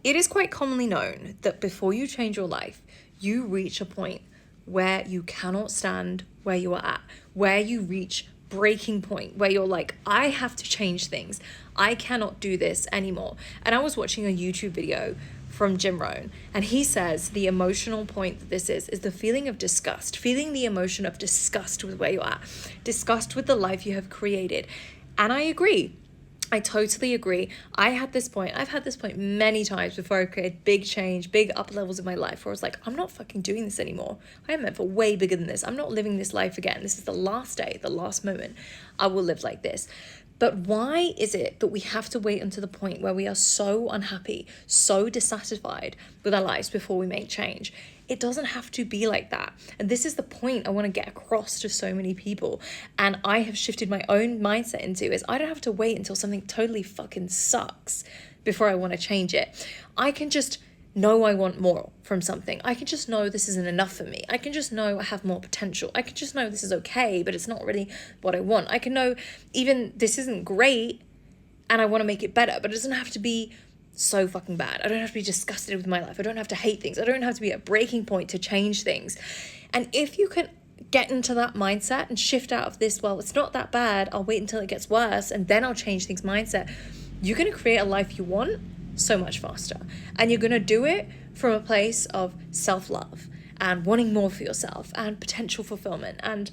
It is quite commonly known that before you change your life, you reach a point where you cannot stand where you are at, where you reach breaking point, where you're like, I have to change things. I cannot do this anymore. And I was watching a YouTube video from Jim Rohn, and he says the emotional point that this is the feeling of disgust, feeling the emotion of disgust with where you're at, disgust with the life you have created. And I agree. I totally agree. I've had this point many times before I created big change, big up levels in my life where I was like, I'm not fucking doing this anymore. I am meant for way bigger than this. I'm not living this life again. This is the last day, the last moment I will live like this. But why is it that we have to wait until the point where we are so unhappy, so dissatisfied with our lives before we make change? It doesn't have to be like that. And this is the point I want to get across to so many people. And I have shifted my own mindset into is I don't have to wait until something totally fucking sucks before I want to change it. I can just know I want more from something. I can just know this isn't enough for me. I can just know I have more potential. I can just know this is okay, but it's not really what I want. I can know even this isn't great and I want to make it better, but it doesn't have to be so fucking bad. I don't have to be disgusted with my life. I don't have to hate things. I don't have to be at a breaking point to change things. And if you can get into that mindset and shift out of this, well, it's not that bad, I'll wait until it gets worse and then I'll change things mindset, you're going to create a life you want so much faster. And you're going to do it from a place of self-love and wanting more for yourself and potential fulfillment and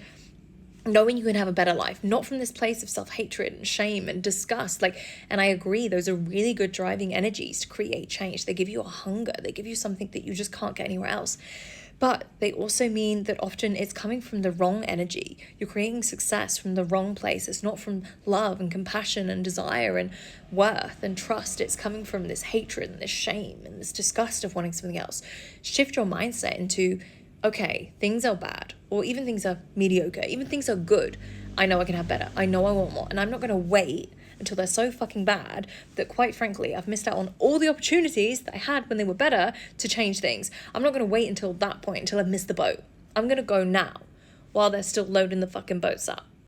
knowing you can have a better life, not from this place of self-hatred and shame and disgust. And I agree, those are really good driving energies to create change. They give you a hunger. They give you something that you just can't get anywhere else. But they also mean that often it's coming from the wrong energy. You're creating success from the wrong place. It's not from love and compassion and desire and worth and trust. It's coming from this hatred and this shame and this disgust of wanting something else. Shift your mindset into, okay, things are bad, or even things are mediocre, even things are good. I know I can have better. I know I want more. And I'm not going to wait until they're so fucking bad that, quite frankly, I've missed out on all the opportunities that I had when they were better to change things. I'm not going to wait until that point, until I've missed the boat. I'm going to go now while they're still loading the fucking boats up.